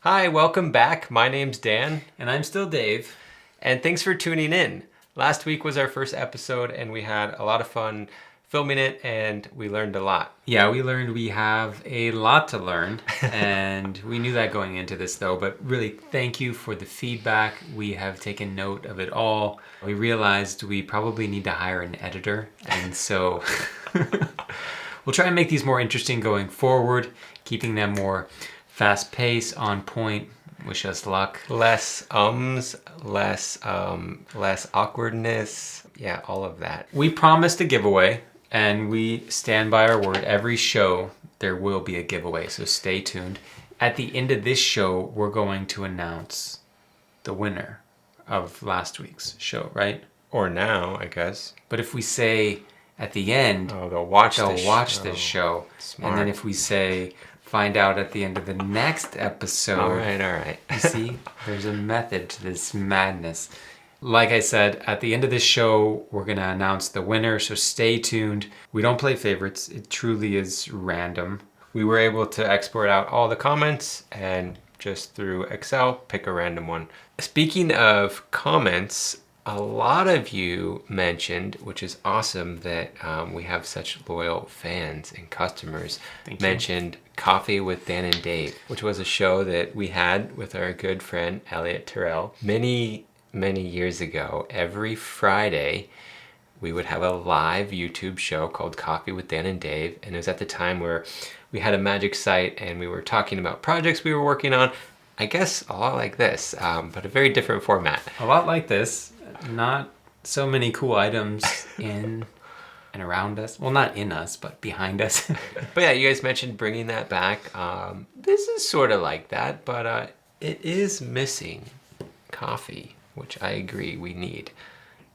Hi, welcome back. My name's Dan. And I'm still Dave. And thanks for tuning in. Last week was our first episode and we had a lot of fun filming it and we learned a lot. Yeah, we learned we have a lot to learn and we knew that going into this though, but really thank you for the feedback. We have taken note of it all. We realized we probably need to hire an editor and so we'll try and make these more interesting going forward, keeping them more fast paced, on point. Wish us luck. Less less awkwardness. Yeah, all of that. We promised a giveaway and we stand by our word. Every show there will be a giveaway, so stay tuned. At the end of this show, we're going to announce the winner of last week's show, right? Or now, I guess. But if we say at the end, they'll watch this show. Smart. And then if we say find out at the end of the next episode. All right. You see, there's a method to this madness. Like I said, at the end of this show, we're going to announce the winner, so stay tuned. We don't play favorites. It truly is random. We were able to export out all the comments and just through Excel, pick a random one. Speaking of comments, a lot of you mentioned, which is awesome that we have such loyal fans and customers, mentioned Coffee with Dan and Dave, which was a show that we had with our good friend Elliot Terrell many years ago. Every Friday, we would have a live YouTube show called Coffee with Dan and Dave, and it was at the time where we had a magic site and we were talking about projects we were working on. I guess a lot like this, but a very different format. A lot like this. Not so many cool items in and around us. Well, not in us, but behind us. But yeah, you guys mentioned bringing that back. This is sort of like that, but it is missing coffee, which I agree we need.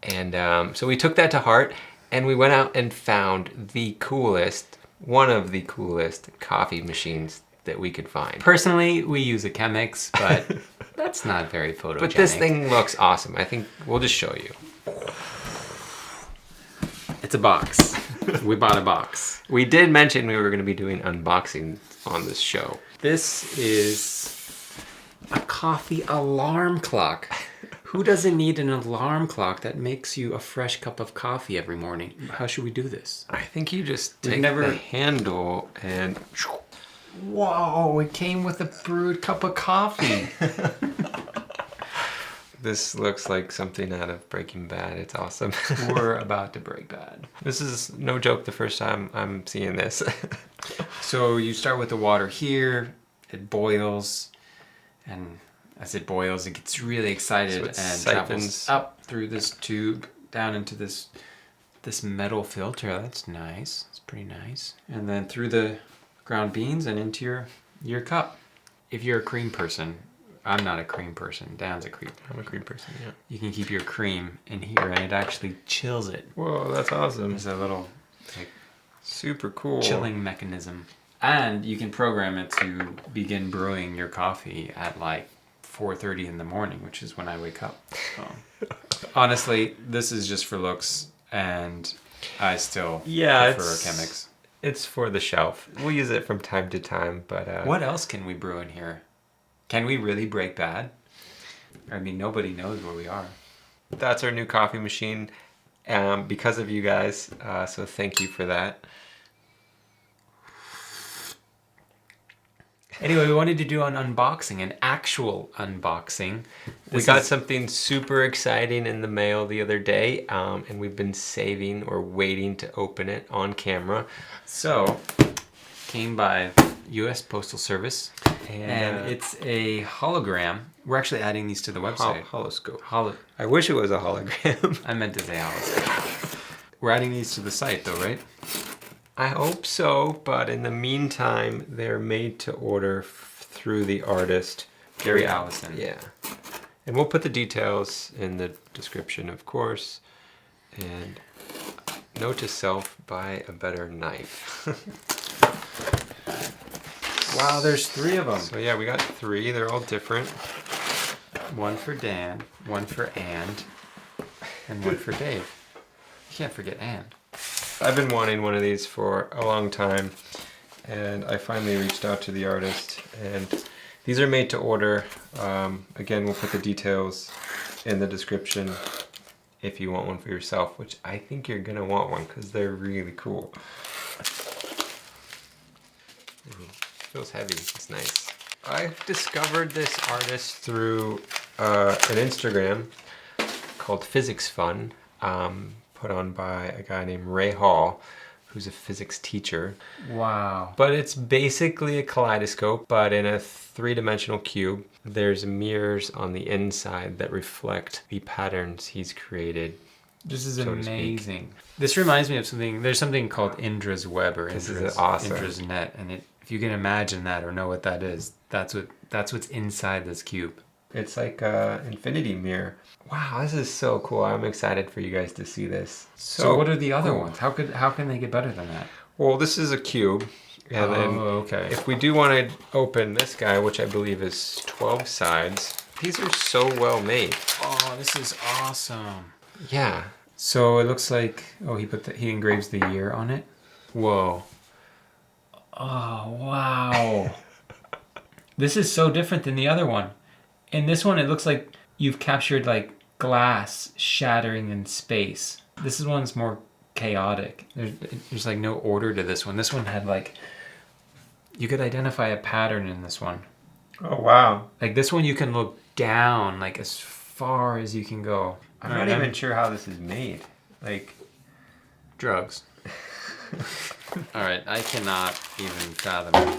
And so we took that to heart and we went out and found one of the coolest coffee machines that we could find. Personally, we use a Chemex, but that's not very photogenic. But this thing looks awesome. I think we'll just show you. It's a box. We bought a box. We did mention we were going to be doing unboxing on this show. This is a coffee alarm clock. Who doesn't need an alarm clock that makes you a fresh cup of coffee every morning? How should we do this? I think you just take the handle and... Whoa, it came with a brewed cup of coffee. This looks like something out of Breaking Bad. It's awesome. We're about to break bad. This is no joke the first time I'm seeing this. So you start with the water here, it boils, and as it boils, it gets really excited so and siphons travels up through this tube, down into this metal filter. That's nice. It's pretty nice. And then through the ground beans and into your cup. If you're a cream person, I'm not a cream person. Dan's a cream. I'm a cream person, yeah. You can keep your cream in here and it actually chills it. Whoa, that's awesome. There's a little super cool chilling mechanism. And you can program it to begin brewing your coffee at like 4:30 in the morning, which is when I wake up. So, honestly, this is just for looks and I still prefer Chemex. It's for the shelf. We'll use it from time to time, but... What else can we brew in here? Can we really break bad? I mean, nobody knows where we are. That's our new coffee machine because of you guys, so thank you for that. Anyway, we wanted to do an unboxing, an actual unboxing. We got something super exciting in the mail the other day, and we've been saving or waiting to open it on camera. So, came by U.S. Postal Service, and it's a hologram. We're actually adding these to the website. Holoscope. I wish it was a hologram. I meant to say holoscope. We're adding these to the site though, right? I hope so, but in the meantime, they're made to order through the artist, Gary Allison. Yeah. And we'll put the details in the description, of course. And note to self, buy a better knife. Wow, there's 3 of them. So yeah, we got 3. They're all different. One for Dan, one for And one for Dave. You can't forget And. I've been wanting one of these for a long time, and I finally reached out to the artist, and These are made to order. Again, we'll put the details in the description if you want one for yourself, which I think you're gonna want one because they're really cool. Ooh, feels heavy, it's nice. I've discovered this artist through an Instagram called Physics Fun, put on by a guy named Ray Hall, who's a physics teacher. Wow. But it's basically a kaleidoscope, but in a three-dimensional cube. There's mirrors on the inside that reflect the patterns he's created. This is amazing. This reminds me of something. There's something called Indra's web or Indra's net, and if you can imagine that or know what that is, that's what's inside this cube. It's like an infinity mirror. Wow, this is so cool. I'm excited for you guys to see this. So what are the other ones? How can they get better than that? Well, this is a cube. And then okay. If we do want to open this guy, which I believe is 12 sides, these are so well made. Oh, this is awesome. Yeah. So it looks like, he engraves the year on it. Whoa. Oh, wow. This is so different than the other one. In this one, it looks like you've captured like glass shattering in space. This one's more chaotic. There's like no order to this one. This one had like, you could identify a pattern in this one. Oh, wow. Like this one, you can look down like as far as you can go. I'm not even sure how this is made. Like, drugs. All right, I cannot even fathom it.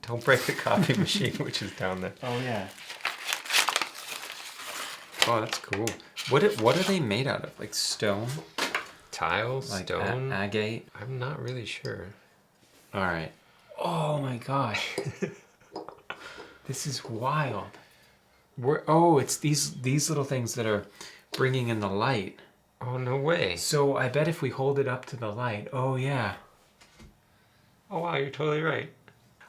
Don't break the coffee machine, which is down there. Oh yeah. Oh, that's cool. What are they made out of? Like stone? Tiles? Like stone? Agate? I'm not really sure. All right. Oh my gosh. This is wild. It's these little things that are bringing in the light. Oh, no way. So I bet if we hold it up to the light, oh yeah. Oh wow, you're totally right.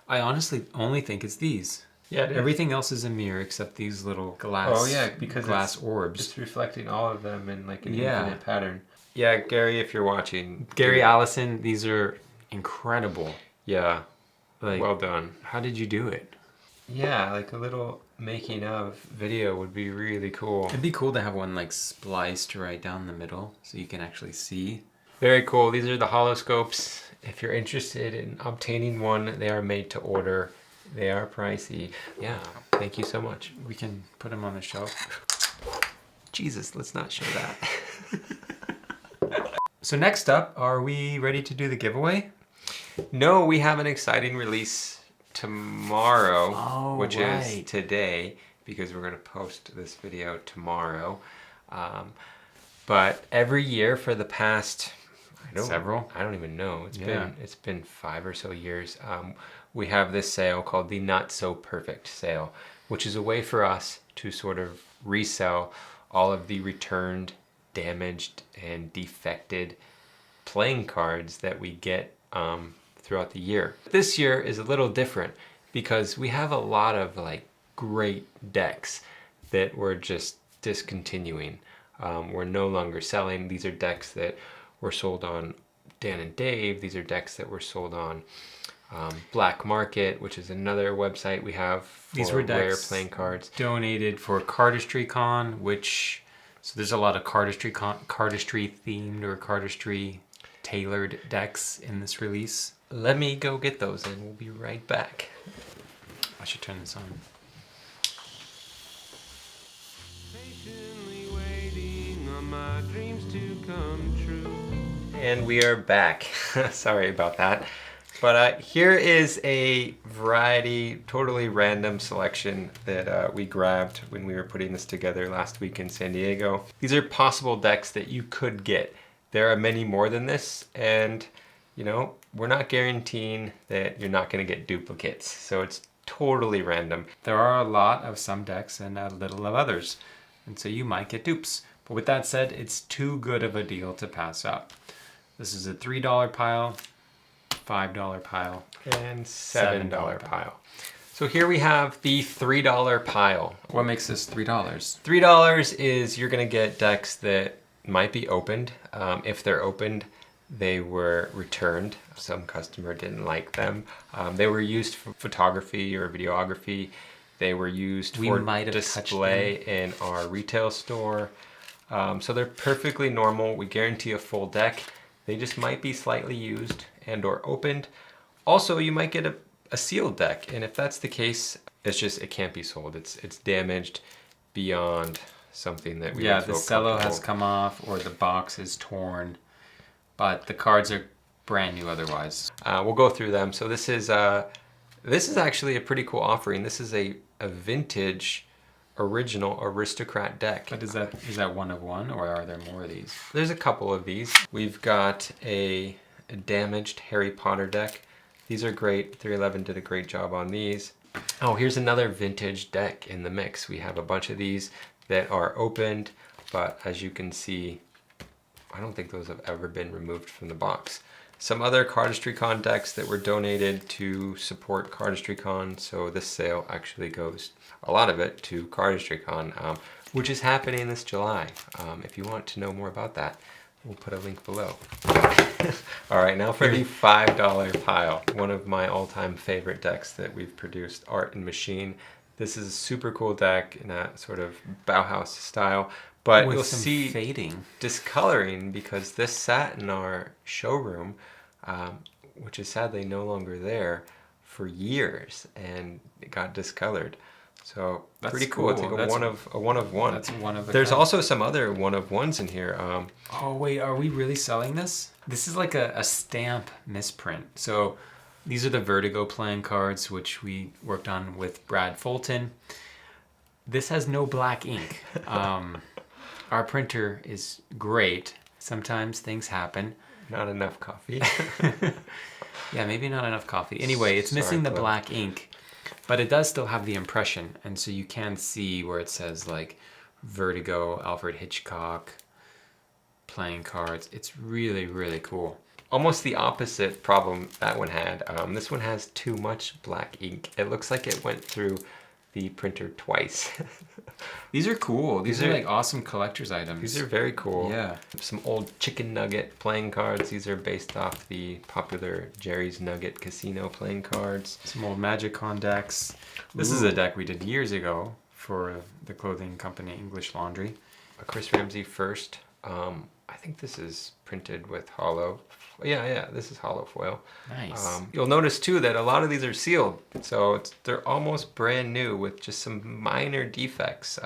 I honestly only think it's these. Yeah, it is. Everything else is a mirror except these little glass glass orbs. It's reflecting all of them in like an Yeah. infinite pattern. Yeah, Gary, if you're watching. Gary Allison, these are incredible. Yeah. Like, well done. How did you do it? Yeah, like a little making of video would be really cool. It'd be cool to have one like spliced right down the middle so you can actually see. Very cool. These are the Holoscopes. If you're interested in obtaining one, they are made to order. They are pricey. Yeah, thank you so much. We can put them on the shelf. Jesus, let's not show that. So next up, are we ready to do the giveaway? No, we have an exciting release tomorrow, which right. is today, because we're going to post this video tomorrow. But every year for the past, I don't even know. It's been 5 or so years. We have this sale called the Not So Perfect sale, which is a way for us to sort of resell all of the returned, damaged, and defected playing cards that we get throughout the year. This year is a little different because we have a lot of like great decks that we're just discontinuing. We're no longer selling. These are decks that were sold on Dan and Dave. These are decks that were sold on Black Market, which is another website we have for These were decks rare playing cards. Donated for Cardistry Con, so there's a lot of cardistry themed or cardistry tailored decks in this release. Let me go get those and we'll be right back. I should turn this on. Patiently waiting on my dreams to come true. And we are back. Sorry about that. But here is a variety, totally random selection that we grabbed when we were putting this together last week in San Diego. These are possible decks that you could get. There are many more than this, and you know, we're not guaranteeing that you're not going to get duplicates. So it's totally random. There are a lot of some decks and a little of others, and so you might get dupes. But with that said, it's too good of a deal to pass up. This is a $3 pile, $5 pile, and $7 pile. So here we have the $3 pile. What makes this $3? $3 is you're going to get decks that might be opened. If they're opened, They were returned. Some customer didn't like them. They were used for photography or videography. They were used We for might have display in our retail store. So they're perfectly normal. We guarantee a full deck. They just might be slightly used and or opened. Also, you might get a sealed deck, and if that's the case, it can't be sold. It's damaged beyond something that we Yeah, would the feel cello has comfortable. come off or the box is torn, but the cards are brand new otherwise. We'll go through them. So this is actually a pretty cool offering. This is a vintage original aristocrat deck. But is that one of one, or are there more of these? There's a couple of these. We've got a damaged Harry Potter deck. These are great. 311 did a great job on these. Oh, here's another vintage deck in the mix. We have a bunch of these that are opened, but as you can see, I don't think those have ever been removed from the box. Some other CardistryCon decks that were donated to support CardistryCon, so this sale actually goes, a lot of it, to CardistryCon, which is happening this July. If you want to know more about that, we'll put a link below. All right, now for the $5 pile, one of my all-time favorite decks that we've produced, Art and Machine. This is a super cool deck in that sort of Bauhaus style, but With you'll some see fading. discoloring because this sat in our showroom, which is sadly no longer there, for years, and it got discolored. So That's pretty cool. It's cool. like That's a one of one. That's one of a There's kind. also some other one of ones in here. Oh wait, are we really selling this? This is like a stamp misprint. So these are the Vertigo playing cards, which we worked on with Brad Fulton. This has no black ink. Our printer is great. Sometimes things happen. Not enough coffee. Yeah, maybe not enough coffee. Anyway, it's missing the Chloe. black ink, but it does still have the impression. And so you can see where it says like Vertigo, Alfred Hitchcock, playing cards. It's really, really cool. Almost the opposite problem that one had. This one has too much black ink. It looks like it went through the printer twice. These are cool. These These are are- like awesome collector's items. These are very cool. Yeah. Some old chicken nugget playing cards. These are based off the popular Jerry's Nugget Casino playing cards. Some old Magicon decks. This is a deck we did years ago for the clothing company English Laundry. A Chris Ramsey first. I think this is printed with hollow. Yeah, this is hollow foil. Nice. You'll notice too that a lot of these are sealed, so they're almost brand new with just some minor defects.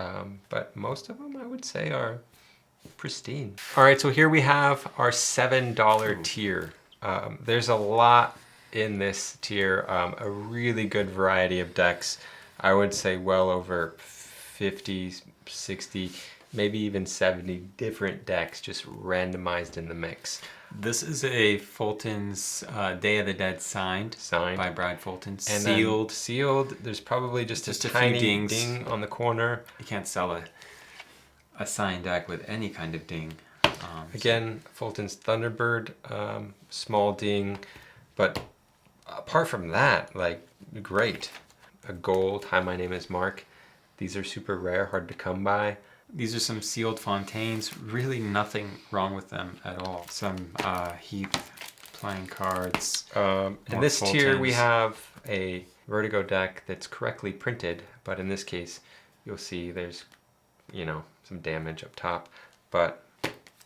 But most of them, I would say, are pristine. All right, so here we have our $7 tier. There's a lot in this tier. A really good variety of decks. I would say well over 50, 60, maybe even 70 different decks just randomized in the mix. This is a Fulton's Day of the Dead signed by Brad Fulton. And Sealed. Sealed. There's probably just Just a a few tiny dings. ding on the corner. You can't sell a signed deck with any kind of ding. Again, Fulton's Thunderbird, small ding, but apart from that, like, great. A gold, hi, my name is Mark. These are super rare, hard to come by. These are some sealed Fontaines. Really nothing wrong with them at all. Some Heath playing cards. In More this tier, we Fultons. have a Vertigo deck that's correctly printed, but in this case, you'll see there's, some damage up top, but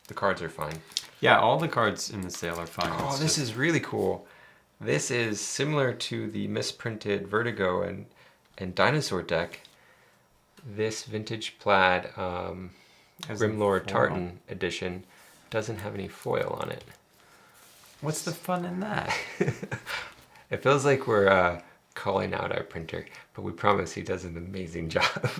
the cards are fine. Yeah, all the cards in the sale are fine. Oh, this is really cool. This is similar to the misprinted Vertigo and Dinosaur deck. This vintage plaid Grimlord Tartan edition doesn't have any foil on it. What's the fun in that? It feels like we're calling out our printer, but we promise he does an amazing job.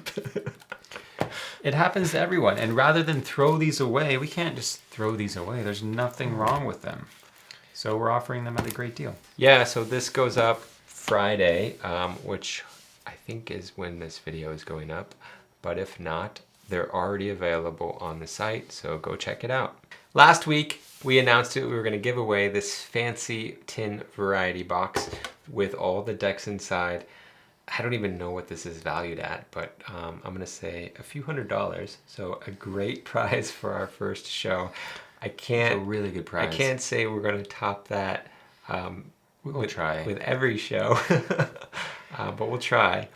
It happens to everyone. And rather than throw these away, we can't just throw these away. There's nothing wrong with them. So we're offering them at a great deal. Yeah, so this goes up Friday, which I think is when this video is going up. But if not, they're already available on the site, so go check it out. Last week, we announced that we were going to give away this fancy tin variety box with all the decks inside. I don't even know what this is valued at, but I'm going to say a few $100s. So a great prize for our first show. I It's a can't. really good I prize. can't say we're going to top that. We'll try. With every show, but we'll try.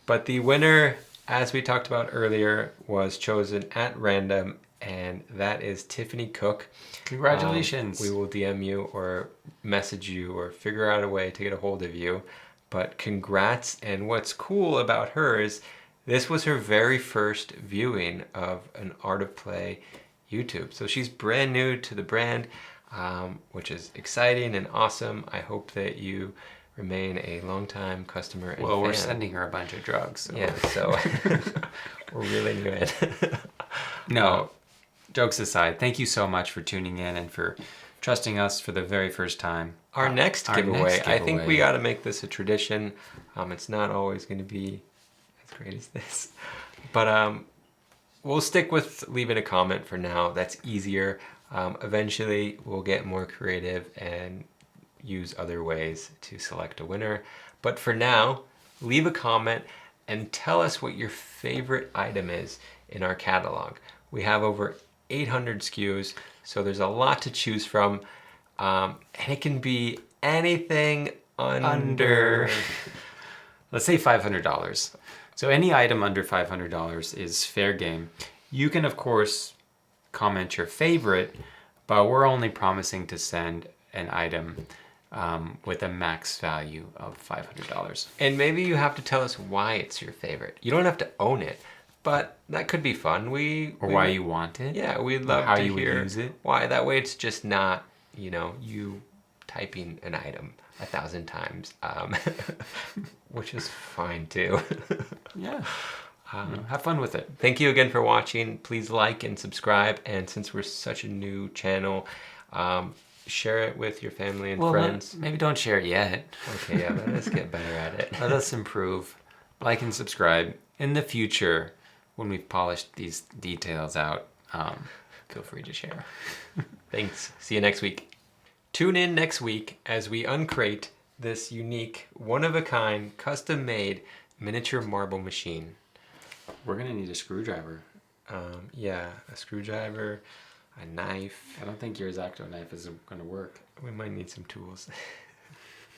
But the winner, as we talked about earlier, was chosen at random, and that is Tiffany Cook. Congratulations. We will DM you or message you or figure out a way to get a hold of you. But congrats, and what's cool about her is this was her very first viewing of an Art of Play YouTube. So she's brand new to the brand, which is exciting and awesome. I hope that you remain a long-time customer and Well, we're fan. sending her a bunch of drugs. So. Yeah, so we're reeling you in. No, jokes aside, thank you so much for tuning in and for trusting us for the very first time. Our next Our giveaway, next I think we giveaway. got to make this a tradition. It's not always going to be as great as this, but we'll stick with leaving a comment for now. That's easier. Eventually, we'll get more creative and use other ways to select a winner. But for now, leave a comment and tell us what your favorite item is in our catalog. We have over 800 SKUs, so there's a lot to choose from. And it can be anything under... Let's say $500. So any item under $500 is fair game. You can, of course, comment your favorite, but we're only promising to send an item with a max value of $500. And maybe you have to tell us why it's your favorite. You don't have to own it, but that could be fun. Or why you want it. Yeah, we'd Or love how to you would hear use it. why. That way it's just not, you typing an item 1,000 times, which is fine too. Yeah. Have fun with it. Thank you again for watching. Please like and subscribe. And since we're such a new channel, share it with your family and friends. Maybe don't share it yet. Okay, yeah, let us get better at it. Let us improve. Like and subscribe. In the future, when we've polished these details out, feel free to share. Thanks. See you next week. Tune in next week as we uncrate this unique, one-of-a-kind, custom-made miniature marble machine. We're going to need a screwdriver. Yeah, a screwdriver, a knife. I don't think your X-Acto knife is going to work. We might need some tools.